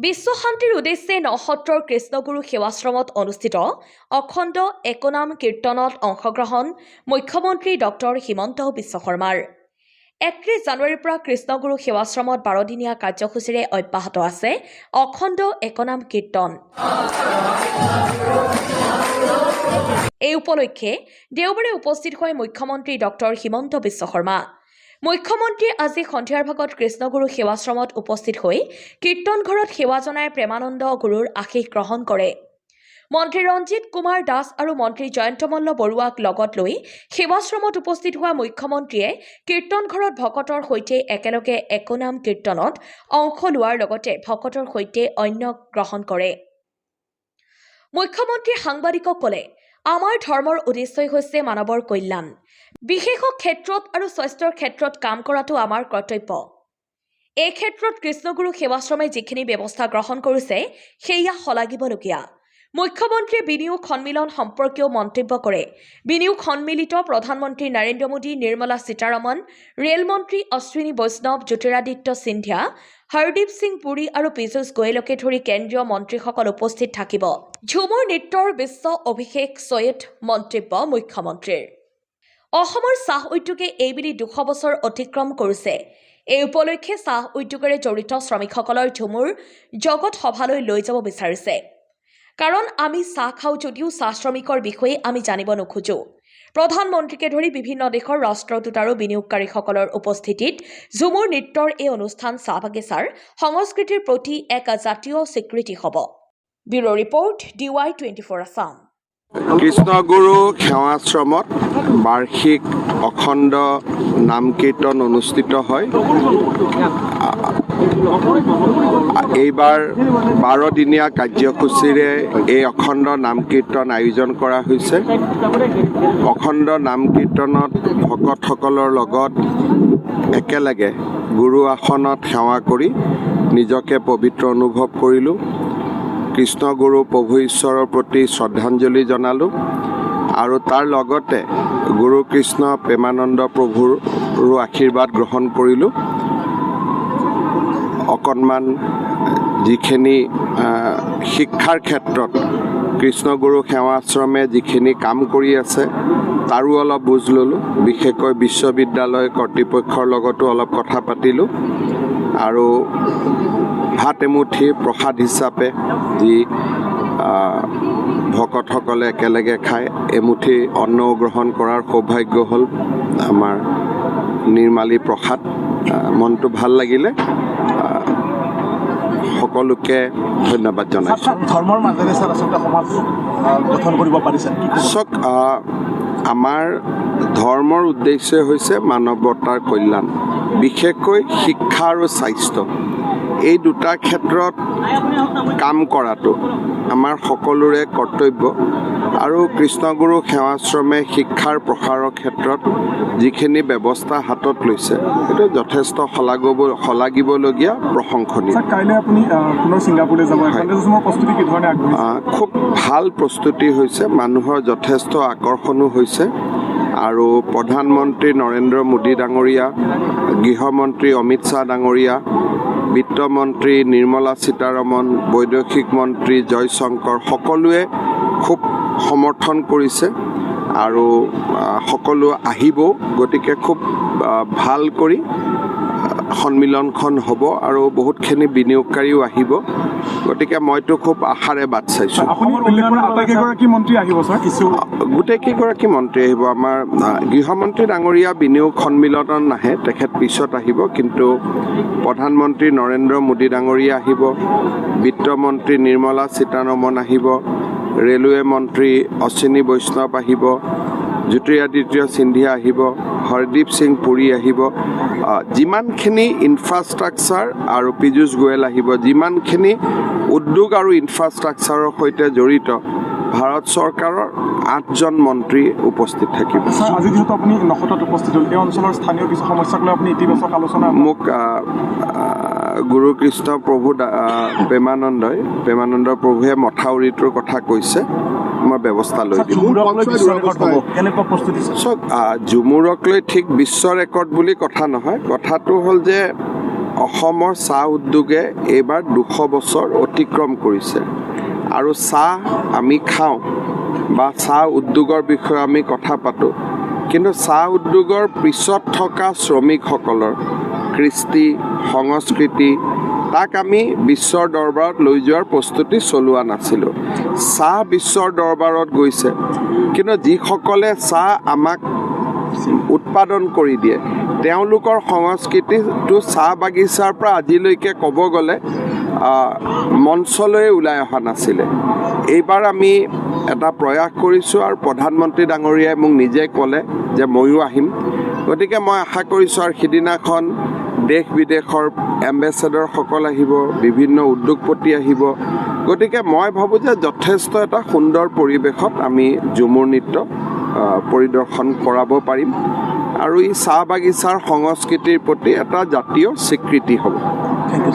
বিশ্ব শান্তিৰ উদ্দেশ্যে নসত্ৰৰ কৃষ্ণগুৰু সেৱাশ্ৰমত অনুষ্ঠিত অখণ্ড একনাম কীৰ্তনত অংশগ্ৰহণ মুখ্যমন্ত্ৰী ডক্টৰ হিমন্ত বিশ্ব শৰ্মাৰ 31 জানুৱাৰীৰ পৰা কৃষ্ণগুৰু সেৱাশ্ৰমত 12 দিনীয়া কাৰ্যসূচীৰে অব্যাহত আছে অখণ্ড একনাম কীৰ্তন। এই উপলক্ষে দেওবাৰে উপস্থিত হৈ মুখ্যমন্ত্ৰী ডক্টৰ হিমন্ত বিশ্ব শৰ্মা মুখ্যমন্ত্ৰীয়ে আজি সন্ধিয়াৰ ভাগত কৃষ্ণগুৰু সেৱাশ্ৰমত উপস্থিত হৈ কীৰ্তন ঘৰত সেৱা জনাই প্ৰেমানন্দ গুৰুৰ আশীষ গ্ৰহণ কৰে। মন্ত্ৰী ৰঞ্জিত কুমাৰ দাস আৰু মন্ত্ৰী জয়ন্ত মল্ল বৰুৱাক লগত লৈ সেৱাশ্ৰমত উপস্থিত হোৱা মুখ্যমন্ত্ৰীয়ে কীৰ্তন ঘৰত ভকতৰ সৈতে একেলগে একনাম কীৰ্তনত অংশ লোৱাৰ লগতে ভকতৰ সৈতে অন্য গ্ৰহণ কৰে। মুখ্যমন্ত্ৰীয়ে সাংবাদিকক ক'লে, আমাৰ ধৰ্মৰ উদ্দেশ্যই হৈছে মানৱৰ কল্যাণ। বিশেষ ক্ষেত্ৰত আৰু স্বাস্থ্যৰ ক্ষেত্ৰত কাম কৰাটো আমাৰ কৰ্তব্য। এই ক্ষেত্ৰত কৃষ্ণগুৰু সেৱাশ্ৰমে যিখিনি ব্যৱস্থা গ্ৰহণ কৰিছে সেয়া শলাগিবলগীয়া। মুখ্যমন্ত্ৰীয়ে বিনিয়োগ সন্মিলন সম্পৰ্কীয় মন্তব্য কৰে। বিনিয়োগ সন্মিলিত প্ৰধানমন্ত্ৰী নৰেন্দ্ৰ মোদী, নিৰ্মলা সীতাৰমণ, ৰেল মন্ত্ৰী অশ্বিনী বৈষ্ণৱ, জ্যোতিৰাদিত্য সিন্ধিয়া, হৰদীপ সিং পুৰী আৰু পীযুষ গোৱেলকে ধৰি কেন্দ্ৰীয় মন্ত্ৰীসকল উপস্থিত থাকিব। ঝুমুৰ নৃত্যৰ বিশ্ব অভিষেক ছৈয়দ মন্তব্য মুখ্যমন্ত্ৰীৰ। অসমৰ চাহ উদ্যোগে এইবেলি 200 বছৰ অতিক্ৰম কৰিছে। এই উপলক্ষে চাহ উদ্যোগেৰে জড়িত শ্ৰমিকসকলৰ ঝুমুৰ জগত সভালৈ লৈ যাব বিচাৰিছে। কাৰণ আমি চাহ খাওঁ যদিও চাহ শ্ৰমিকৰ বিষয়ে আমি জানিব নোখোজো। প্ৰধানমন্ত্ৰীকে ধৰি বিভিন্ন দেশৰ ৰাষ্ট্ৰদূত আৰু বিনিয়োগকাৰীসকলৰ উপস্থিতিত ঝুমুৰ নৃত্যৰ এই অনুষ্ঠান চাহ বাগিচাৰ সংস্কৃতিৰ প্ৰতি এক জাতীয় স্বীকৃতি হ'ব। Bureau' report DY24 Assam. Krishnaguru সেৱাশ্ৰমত বাৰ্ষিক অখণ্ড নাম কীৰ্তন অনুষ্ঠিত হয়। এইবাৰ 12 দিনীয়া কাৰ্যসূচীৰে এই অখণ্ড নাম কীৰ্তন আয়োজন কৰা হৈছে। অখণ্ড নাম কীৰ্তনত ভকতসকলৰ লগত একেলগে গুৰু আসনত সেৱা কৰি নিজকে পবিত্ৰ অনুভৱ কৰিলোঁ। কৃষ্ণগুৰু প্ৰভু ঈশ্বৰৰ প্ৰতি শ্ৰদ্ধাঞ্জলি জনালোঁ আৰু তাৰ লগতে গুৰু কৃষ্ণ প্ৰেমানন্দ প্ৰভুৰো আশীৰ্বাদ গ্ৰহণ কৰিলোঁ। অকণমান যিখিনি শিক্ষাৰ ক্ষেত্ৰত কৃষ্ণগুৰু সেৱাশ্ৰমে যিখিনি কাম কৰি আছে তাৰো অলপ বুজ ল'লোঁ। বিশেষকৈ বিশ্ববিদ্যালয় কৰ্তৃপক্ষৰ লগতো অলপ কথা পাতিলোঁ আৰু ভাত এমুঠি প্ৰসাদ হিচাপে যি ভকতসকলে একেলগে খায় এমুঠি অন্নও গ্ৰহণ কৰাৰ সৌভাগ্য হ'ল। আমাৰ নিৰ্মালী প্ৰসাদ মনটো ভাল লাগিলে। সকলোকে ধন্যবাদ জনাইছোঁ। ধৰ্মৰ মাজেৰে আচলতে সমাজ গঠন কৰিব পাৰিছে। চাওক, আমাৰ ধৰ্মৰ উদ্দেশ্য হৈছে মানৱতাৰ কল্যাণ, বিশেষকৈ শিক্ষা আৰু স্বাস্থ্য। এই দুটা ক্ষেত্ৰত কাম কৰাটো আমাৰ সকলোৰে কৰ্তব্য আৰু কৃষ্ণগুৰু সেৱাশ্ৰমে শিক্ষাৰ প্ৰসাৰৰ ক্ষেত্ৰত যিখিনি ব্যৱস্থা হাতত লৈছে সেইটো যথেষ্ট শলাগিবলগীয়া, প্ৰশংসনীয়। কাইলৈ আপুনি পুনৰ ছিংগাপুৰলৈ যাব। প্ৰস্তুতি কি ধৰণে আগবাঢ়িছে? খুব ভাল প্ৰস্তুতি হৈছে, মানুহৰ যথেষ্ট আকৰ্ষণো হৈছে আৰু প্ৰধানমন্ত্ৰী নৰেন্দ্ৰ মোদী ডাঙৰীয়া, গৃহমন্ত্ৰী অমিত শ্বাহ ডাঙৰীয়া, বিত্তমন্ত্ৰী নিৰ্মলা সীতাৰমণ, বৈদেশিক মন্ত্ৰী জয়শংকৰ সকলোৱে খুব সমৰ্থন কৰিছে আৰু সকলো আহিব। গতিকে খুব ভাল কৰি সন্মিলনখন হ'ব আৰু বহুতখিনি বিনিয়োগকাৰীও আহিব। গতিকে মইতো খুব আশাৰে বাট চাইছোঁ। আটাইকেইগৰাকী মন্ত্ৰী আহিব ছাৰ? গোটেইকেইগৰাকী মন্ত্ৰী আহিব। আমাৰ গৃহমন্ত্ৰী ডাঙৰীয়া বিনিয়োগ সন্মিলনত নাহে, তেখেত পিছত আহিব। কিন্তু প্ৰধানমন্ত্ৰী নৰেন্দ্ৰ মোদী ডাঙৰীয়া আহিব, বিত্তমন্ত্ৰী নিৰ্মলা সীতাৰমণ আহিব, ৰেলৱে মন্ত্ৰী অশ্বিনী বৈষ্ণৱ আহিব, জ্যোতিৰাদিত্য সিন্ধিয়া আহিব, হৰদীপ সিং পুৰী আহিব। যিমানখিনি ইনফ্ৰাষ্ট্ৰাকচাৰ আৰু পীযুষ গোৱেল আহিব, যিমানখিনি উদ্যোগ আৰু ইনফ্ৰাষ্ট্ৰাকচাৰৰ সৈতে জড়িত ভাৰত চৰকাৰৰ 8জন মন্ত্ৰী উপস্থিত থাকিব। আজি যিহেতু আপুনি নসত্ৰত উপস্থিত হ'ল, এই অঞ্চলৰ স্থানীয় কিছু সমস্যাক লৈ আপুনি ইতিবাচক আলোচনা মোক গুৰু কৃষ্ণ প্ৰভু প্ৰেমানন্দ প্ৰভুৱে মথাউৰিটোৰ কথা কৈছে, মই ব্যৱস্থা লৈ দিম। ঝুমুৰক লৈ ঠিক বিশ্ব ৰেকৰ্ড বুলি কথা নহয়। কথাটো হ'ল যে অসমৰ চাহ উদ্যোগে এইবাৰ 200 বছৰ অতিক্ৰম কৰিছে আৰু চাহ আমি খাওঁ বা চাহ উদ্যোগৰ বিষয়ে আমি কথা পাতোঁ, কিন্তু চাহ উদ্যোগৰ পিছত থকা শ্ৰমিকসকলৰ কৃষ্টি সংস্কৃতি তাক আমি বিশ্বৰ দৰবাৰত লৈ যোৱাৰ প্ৰস্তুতি চলোৱা নাছিলোঁ। চাহ বিশ্বৰ দৰবাৰত গৈছে, কিন্তু যিসকলে চাহ আমাক উৎপাদন কৰি দিয়ে তেওঁলোকৰ সংস্কৃতিটো চাহ বাগিচাৰ পৰা আজিলৈকে ক'ব গ'লে মঞ্চলৈ ওলাই অহা নাছিলে। এইবাৰ আমি এটা প্ৰয়াস কৰিছোঁ আৰু প্ৰধানমন্ত্ৰী ডাঙৰীয়াই মোক নিজে ক'লে যে ময়ো আহিম। গতিকে মই আশা কৰিছোঁ আৰু সিদিনাখন দেশ বিদেশৰ এম্বেচেডৰসকল আহিব, বিভিন্ন উদ্যোগপতি আহিব। গতিকে মই ভাবোঁ যে যথেষ্ট এটা সুন্দৰ পৰিৱেশত আমি ঝুমুৰ নৃত্য পৰিদৰ্শন কৰাব পাৰিম আৰু ই চাহ বাগিচাৰ সংস্কৃতিৰ প্ৰতি এটা জাতীয় স্বীকৃতি হ'ব। Thank U.